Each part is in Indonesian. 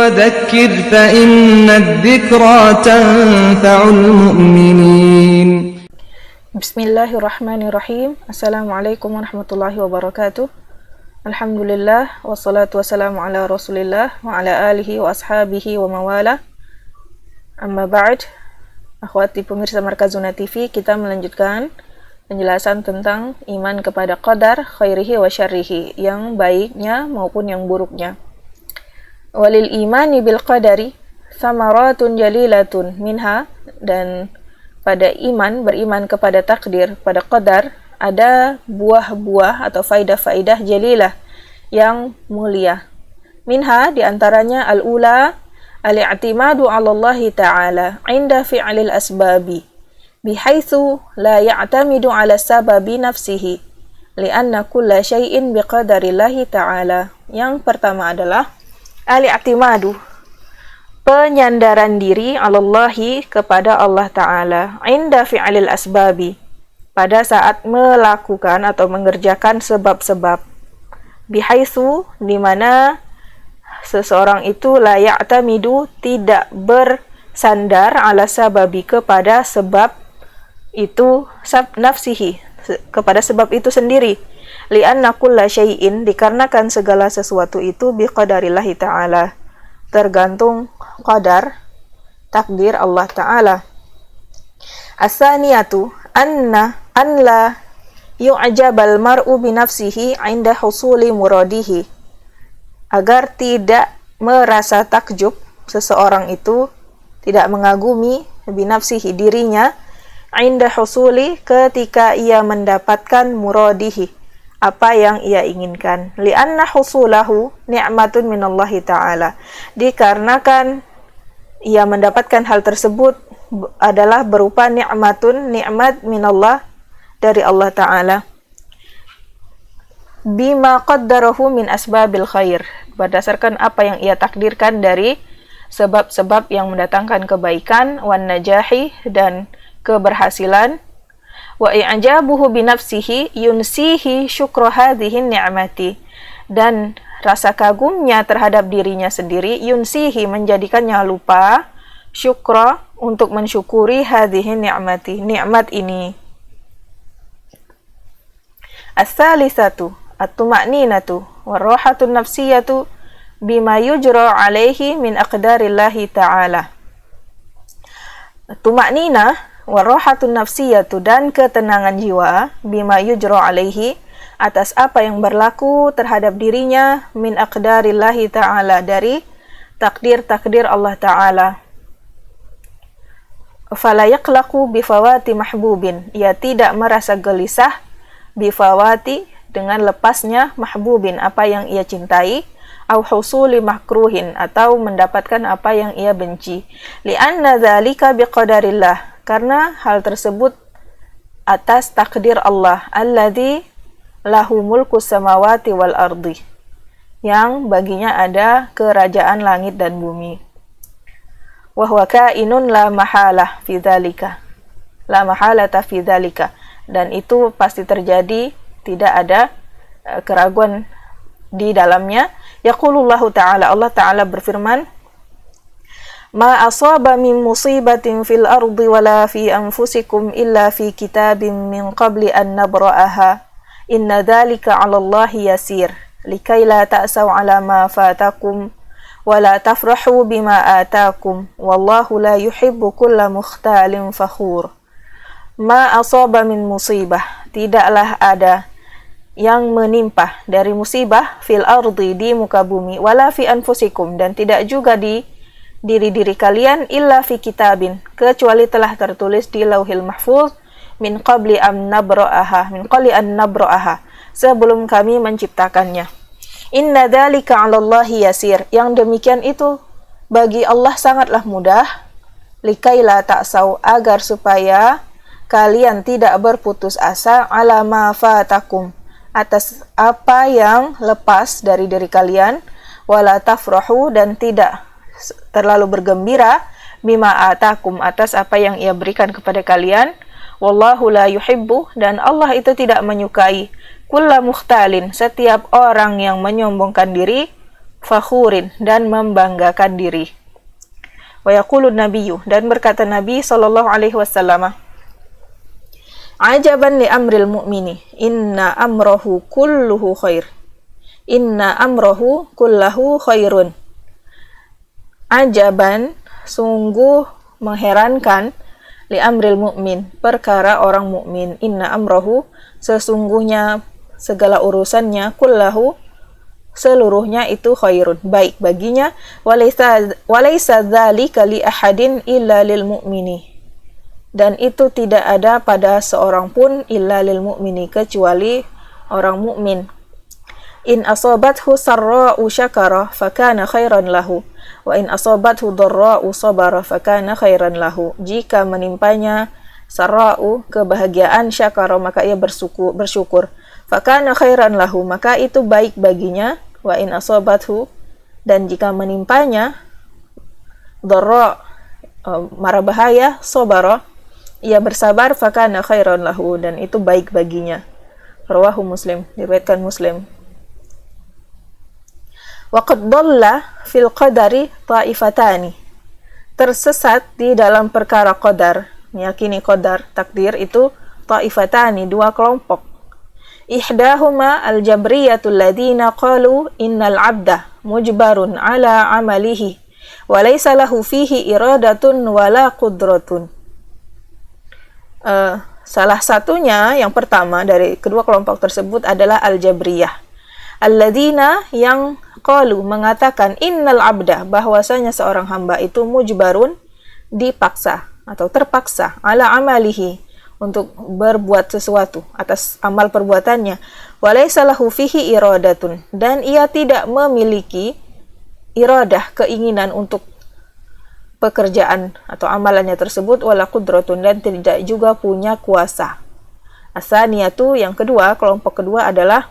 وذكر فإن الذكرى تنفع المؤمنين. Bismillahirrahmanirrahim. Assalamualaikum warahmatullahi wabarakatuh. Alhamdulillah, wassalatu wassalamu ala rasulillah wa ala alihi wa ashabihi wa mawala. Amma ba'd. Akhwati pemirsa Markazuna TV, kita melanjutkan penjelasan tentang iman kepada qadar khairihi wa syarrihi, yang baiknya maupun yang buruknya. Walil imani bil qadari thamaratun jalilatun minha, dan pada beriman kepada takdir, pada qadar, ada buah-buah atau faidah-faidah jalilah yang mulia. Minha, diantaranya al-ula al-i'timadu 'ala Allah Ta'ala 'inda fi'lil asbabi bihaitsu la ya'tamidu 'ala sababi nafsihi li'anna kulla syai'in biqadarillahi ta'ala. Yang pertama adalah al-i'timadu, penyandaran diri 'alallahi, kepada Allah Ta'ala, 'inda fi'lil asbabi, pada saat melakukan atau mengerjakan sebab-sebab, bihaitsu, di mana seseorang itu la ya'tamidu, tidak bersandar, ala sababi, kepada sebab itu, nafsihi, kepada sebab itu sendiri, li'anna kulla syai'in, dikarenakan segala sesuatu itu biqadarillahi ta'ala, tergantung qadar, takdir Allah Ta'ala. As-saniyatu an la yu'jabal mar'u binafsihi 'inda husuli muradihi, agar tidak merasa takjub seseorang itu, tidak mengagumi binafsihi, dirinya, 'inda husuli, ketika ia mendapatkan muradihi, apa yang ia inginkan. Li'anna husulahu ni'matun minallahi ta'ala, dikarenakan ia mendapatkan hal tersebut adalah berupa ni'matun, nikmat, minallah, dari Allah Ta'ala. Bima qaddarahu min asbabil khair, berdasarkan apa yang ia takdirkan dari sebab-sebab yang mendatangkan kebaikan, wan najahi, dan keberhasilan, wa i'jabuhu binafsihi yunsihi syukra hadhihi ni'mati, dan rasa kagumnya terhadap dirinya sendiri, yunsihi, menjadikannya lupa, syukra, untuk mensyukuri hadhihi ni'mati, nikmat ini. As-salisatu at-tuma'ninatu war-rahatun nafsiyatu bima yujra 'alaihi min aqdarillahi ta'ala. Tuma'nina war-rahatun nafsiyatu, dan ketenangan jiwa, bima yujra 'alaihi, atas apa yang berlaku terhadap dirinya, min aqdarillahi ta'ala, dari takdir-takdir Allah Ta'ala. Fala yaqlaqu bifawati mahbubin, ia tidak merasa gelisah, bifawati, dengan lepasnya, mahbubin, apa yang ia cintai, au husuli makruhin, atau mendapatkan apa yang ia benci. Li'anna dzalika biqadarillah, karena hal tersebut atas takdir Allah, alladzi lahu mulku samawati wal ardi, yang baginya ada kerajaan langit dan bumi. Wa huwa kainun la mahalah fi dzalika, la mahalata fi dzalika, dan itu pasti terjadi, tidak ada keraguan di dalamnya. Yaqulullahu ta'ala, Allah Ta'ala berfirman, ma asaba min musibatin fil ardi wala fi anfusikum illa fi kitabin min qabli an nabra'aha inna dzalika 'ala Allahi yasir likai la ta'saw 'ala ma fatakum wala tafrahu bima atakum wallahu la yuhibbu kulla mukhtalin fakhur. Ma asaba min musibah, tidaklah ada yang menimpa dari musibah, fil ardi, di muka bumi, wala fi anfusikum, dan tidak juga di diri-diri kalian, illa fi kitabin, kecuali telah tertulis di lauhil mahfuz, min qabli an nabra'aha, sebelum kami menciptakannya. Inna dzalika 'ala Allahi yasir, yang demikian itu bagi Allah sangatlah mudah, likai la ta'saw, agar supaya kalian tidak berputus asa, 'ala ma fatakum, atas apa yang lepas dari diri kalian, wala tafrahu, dan tidak terlalu bergembira, bima atakum, atas apa yang ia berikan kepada kalian, wallahu la yuhibbu, dan Allah itu tidak menyukai, kulla mukhtalin, setiap orang yang menyombongkan diri, fakhurin, dan membanggakan diri. Wa yaqulun nabiyyu, dan berkata Nabi sallallahu alaihi wasallam, ajaban li amril mu'mini, inna amrahu kulluhu khair. Inna amrahu kullahu khairun. Ajaban, sungguh mengherankan, li amril mu'min, perkara orang mukmin. Inna amrahu, sesungguhnya segala urusannya, kullahu, seluruhnya itu khairun, baik baginya. Walaysa dzalika li ahadin illa lil mu'mini, dan itu tidak ada pada seorang pun illa lil mu'mini, kecuali orang mukmin. In asabathu sarra'u syakara fakana khairan lahu, wa in asabathu dharra'u sabara fakana khairan lahu. Jika menimpanya sarra'u, kebahagiaan, syakara, maka ia bersyukur. Fakana khairan lahu, maka itu baik baginya. Wa in asabathu, dan jika menimpanya dharra, mara bahaya, sabara, ia bersabar, fakana khairan lahu, dan itu baik baginya. Rawahu Muslim, diriwayatkan Muslim. Wa qad dhalla fil qadari ta'ifatani, tersesat di dalam perkara qadar, meyakini qadar, takdir itu ta'ifatani, dua kelompok. Ihdahuma al-jabriyatul ladina qalu innal abda mujbarun ala amalihi wa laysa lahu fihi iradatun wala qudratun. Salah satunya, yang pertama dari kedua kelompok tersebut adalah al-jabriyah. Alladzina, yang qalu, mengatakan, innal abda, bahwasanya seorang hamba itu mujbarun, dipaksa atau terpaksa, ala amalihi, untuk berbuat sesuatu atas amal perbuatannya. Walaysa lahu fihi iradatun, dan ia tidak memiliki iradah, keinginan untuk pekerjaan atau amalannya tersebut, wala qudratun, dan tidak juga punya kuasa. Asaniyatu, yang kedua, kelompok kedua adalah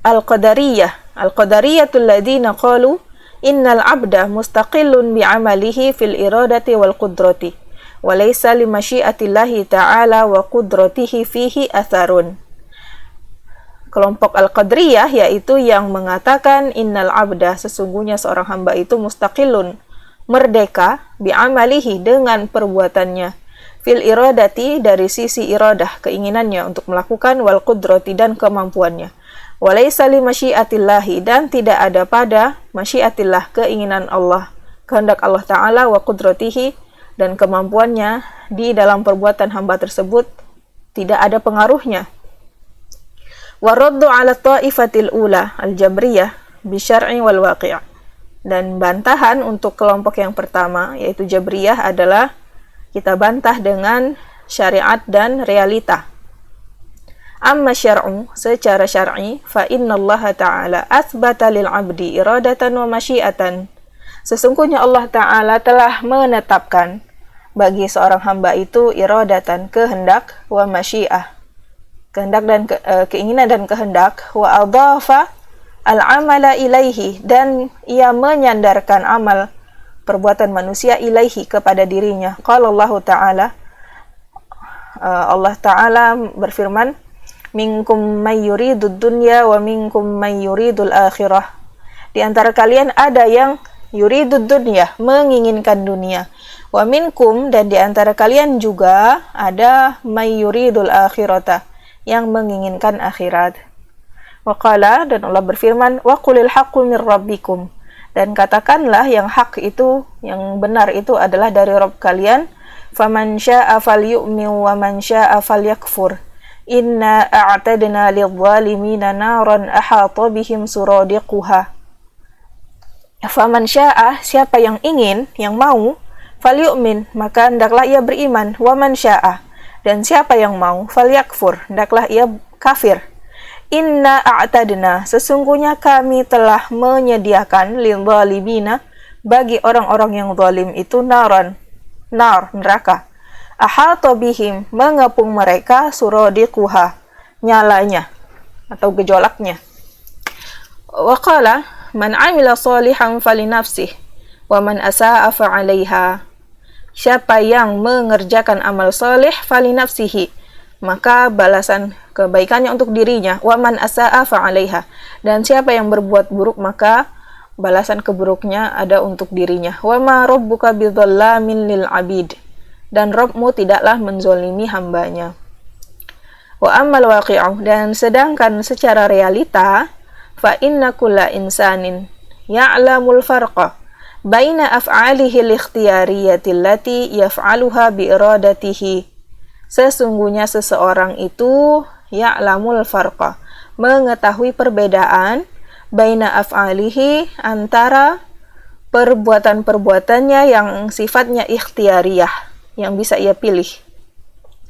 al-qadariyah. Al-qadariyatul ladina qalu innal abda mustaqillun bi'amalihi fil iradati wal qudrati wa laysa li masyiatillahi ta'ala wa qudratihi fihi atharun. Kelompok al-qadariyah yaitu yang mengatakan innal abda, sesungguhnya seorang hamba itu mustaqillun, merdeka, bi'amalihi, dengan perbuatannya, fil iradati, dari sisi iradah, keinginannya untuk melakukan, wal qudrati, dan kemampuannya, walaysa li masyiatillahi, dan tidak ada pada masyiatillah, keinginan Allah, kehendak Allah Ta'ala, wa qudratihi, dan kemampuannya di dalam perbuatan hamba tersebut tidak ada pengaruhnya. Wa raddu ala ta'ifatil ula al-jabriyah bisyar'i wal waqi', dan bantahan untuk kelompok yang pertama yaitu jabriyah adalah kita bantah dengan syariat dan realita. Amma syar'u, secara syar'i, fa innallaha ta'ala athbata lil 'abdi iradatan wa masyiatan, sesungguhnya Allah Ta'ala telah menetapkan bagi seorang hamba itu iradatan, kehendak, wa masyiah, kehendak dan keinginan dan kehendak, wa adhafa al-amala ilaihi, dan ia menyandarkan amal perbuatan manusia ilaihi, kepada dirinya. Qala Allah Ta'ala, Allah Ta'ala berfirman, minkum may yuridud dunya wa minkum may yuridul akhirah, di antara kalian ada yang yuridud dunya, menginginkan dunia, wa minkum, dan di antara kalian juga ada may yuridul akhirata, yang menginginkan akhirat. Wa qala, dan Allah berfirman, wa qulil haqqu mir rabbikum, dan katakanlah yang hak itu, yang benar itu adalah dari Rabb kalian. Faman syaa'a falyu'min wa man syaa'a falyakfur, inna a'tadna lidh-dhalimina naran ahata bihim suradiquha. Faman syaa'a, siapa yang ingin, yang mau, falyu'min, maka hendaklah ia beriman, wa man syaa'a, dan siapa yang mau, falyakfur, hendaklah ia kafir. Inna a'tadna, sesungguhnya kami telah menyediakan lidh-dhalimina, bagi orang-orang yang zalim itu, naran, nar, neraka, ahata bihim, mengepung mereka, suradiquha, nyalanya atau gejolaknya. Wa qala, man 'amila shalihan falinafsih wa man asa'a fa'alaiha, siapa yang mengerjakan amal saleh falinafsihi, maka balasan kebaikannya untuk dirinya, wa man asaa fa 'alaiha, dan siapa yang berbuat buruk maka balasan keburuknya ada untuk dirinya. Wa ma rabbuka bidzallamin lil 'abid, dan Rabbmu tidaklah menzolimi hambanya. Wa ammal waqi'u, dan sedangkan secara realita, fa inna kulla insanin ya'lamul farqa baina af'alihi al-ikhtiyariyati allati yaf'aluha bi iradatihi. Sesungguhnya seseorang itu ya'lamul farqa, mengetahui perbedaan baina af'alihi, antara perbuatan-perbuatannya yang sifatnya ikhtiyariyah, yang bisa ia pilih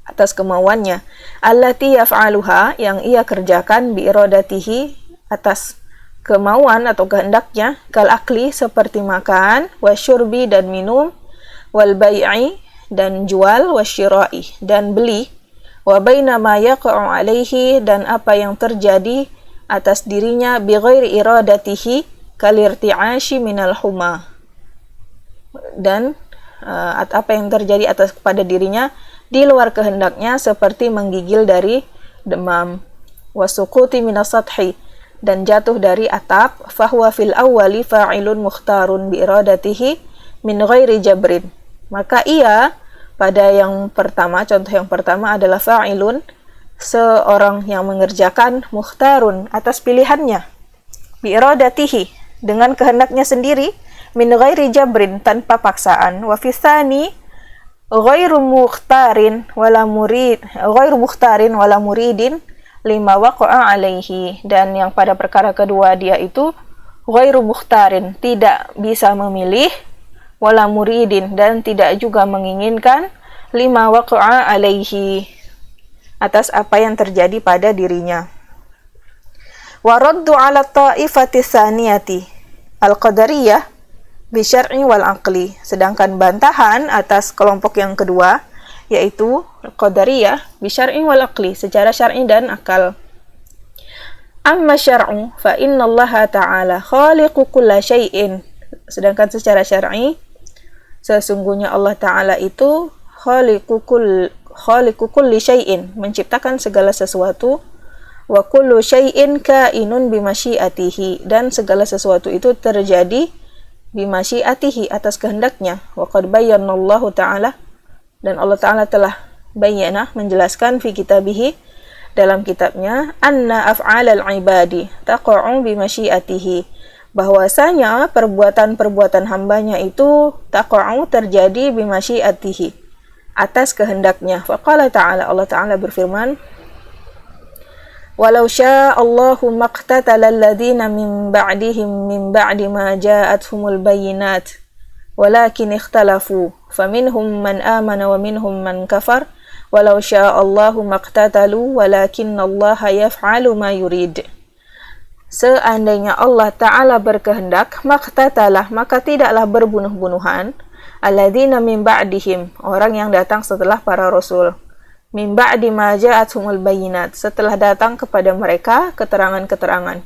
atas kemauannya, allati yaf'aluha, yang ia kerjakan bi iradatihi, atas kemauan atau kehendaknya, kal akli, seperti makan, wasyurbi, dan minum, wal bai'i, dan jual, wasyira'i, dan beli, wa baina ma yaqa'u alaihi, dan apa yang terjadi atas dirinya bi ghairi iradatihi, kal irti'ashi minal huma, dan apa yang terjadi atas kepada dirinya di luar kehendaknya, seperti menggigil dari demam, wasuquti minas sathi, dan jatuh dari atap, fahuwa fil awwali fa'ilun mukhtarun bi iradatihi min ghairi jabrin, maka ia pada yang pertama, contoh yang pertama adalah fa'ilun, seorang yang mengerjakan, mukhtarun, atas pilihannya, bi iradatihi, dengan kehendaknya sendiri, min ghairi jabrin, tanpa paksaan, wa fi tsani ghairu mukhtarin wala muridin lima waqa'a alaihi, dan yang pada perkara kedua dia itu ghairu mukhtarin, tidak bisa memilih, wala muridin, dan tidak juga menginginkan, lima waqa'a alaihi, atas apa yang terjadi pada dirinya. Wa raddu ala ta'ifati tsaniyati al-qadariyah bisyar'i wal aqli, sedangkan bantahan atas kelompok yang kedua, yaitu qadariyah bisyar'i wal aqli, secara syar'i dan akal. Amma syar'u fa innallaha ta'ala khaliqu kulla syai'in, sedangkan secara syar'i, sesungguhnya Allah Ta'ala itu khaliqu kulli syai'in, menciptakan segala sesuatu, wa kullu syai'in kainun bimasyiatihi, dan segala sesuatu itu terjadi bimasyiatihi, atas kehendaknya. Wa qad bayyana Allah Ta'ala, dan Allah Ta'ala telah bayyana, menjelaskan, fi kitabihi, dalam kitabnya, anna af'alal ibadi taqa'u bimasyiatihi, bahwasanya perbuatan-perbuatan hambanya itu taqa'u, terjadi bimasyiatihi, atas kehendaknya. Faqala Ta'ala, Allah Ta'ala berfirman, walau sya'allahu maqtatala alladhina min ba'dihim min ba'di ma ja'athumul bayyinat walakin ikhtalafu faminhum man amana wa minhum man kafar walau sya'allahu maqtatalu walakinnallaha yaf'alu ma yurid. Seandainya Allah Ta'ala berkehendak, maqtatalah, maka tidaklah berbunuh-bunuhan, alladzina min ba'dihim, orang yang datang setelah para rasul, min ba'di ma ja'athumul bayyinat, setelah datang kepada mereka keterangan-keterangan,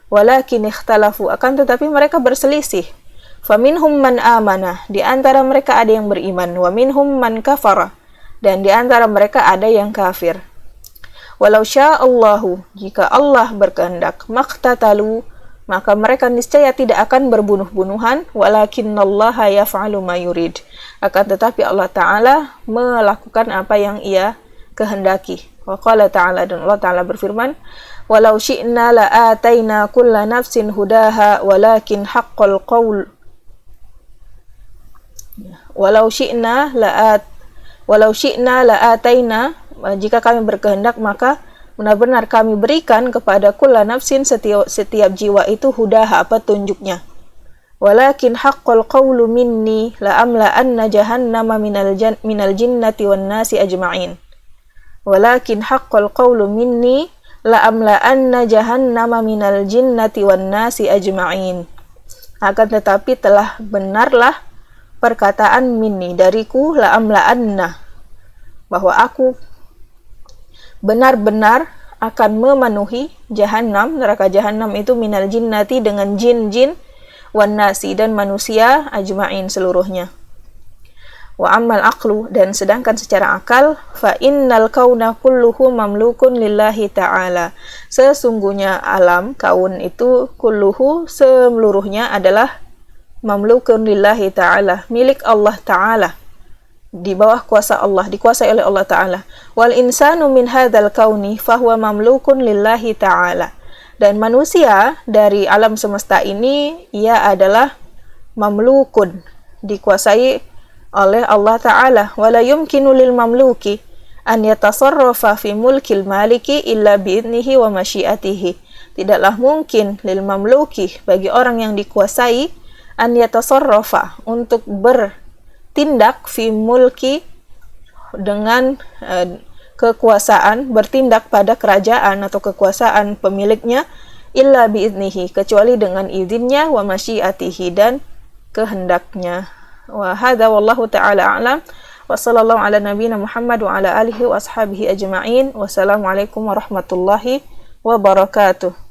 walakin ikhtalafu, akan tetapi mereka berselisih, faminhum man amana, di antara mereka ada yang beriman, wa minhum man kafara, dan di antara mereka ada yang kafir. Walau sya'allahu, jika Allah berkehendak, maqtatalu, maka mereka niscaya tidak akan berbunuh-bunuhan, walakinnallaha yaf'alu ma yurid, akan tetapi Allah Ta'ala melakukan apa yang ia kehendaki. Wa qala Ta'ala, dan Allah Ta'ala berfirman, walau syi'na la'ataina kulla nafsin hudaha walakin haqqal qaul walau syi'na la'ataina, jika kami berkehendak maka benar-benar kami berikan kepada kulla nafsin, setiap jiwa itu hudaha, petunjuknya. Walakin haqqal qawlu minni la'amla'anna jahannama minal jinnati wan nasi ajma'in. Walakin haqqal qawlu minni la'amla'anna jahannama minal jinnati wan nasi ajma'in. Akan tetapi telah benarlah perkataan minni, dariku, la'amla'anna, bahwa aku benar-benar akan memenuhi jahannam, neraka jahannam itu, minal jinnati, dengan jin-jin, wan nasi, dan manusia, ajma'in, seluruhnya. Wa ammal aqlu, dan sedangkan secara akal, fa innal kauna kulluhu mamlukun lillahi ta'ala. Sesungguhnya alam, kaun itu kulluhu seluruhnya adalah mamlukun lillahi ta'ala, milik Allah ta'ala, di bawah kuasa Allah, dikuasai oleh Allah ta'ala. Wal insanu min hadzal kauni fahuwa mamlukun lillahi ta'ala. Dan manusia dari alam semesta ini, ia adalah mamlukun, dikuasai oleh Allah Ta'ala. Wala yumkinu lil mamluki an yatasarrafa fi mulkil maliki illa bi'idnihi wa masyiatihi. Tidaklah mungkin lil mamluki, bagi orang yang dikuasai, an yatasarrafa, untuk bertindak fi mulki, dengan kekuasaan, bertindak pada kerajaan atau kekuasaan pemiliknya, illa bi'idnihi, kecuali dengan izinnya, wa masyiatihi, dan kehendaknya. Wa hadza wallahu ta'ala a'lam. Wa sallallahu ala nabiyyina Muhammad wa ala alihi wa ashabihi ajma'in. Wassalamualaikum warahmatullahi wabarakatuh.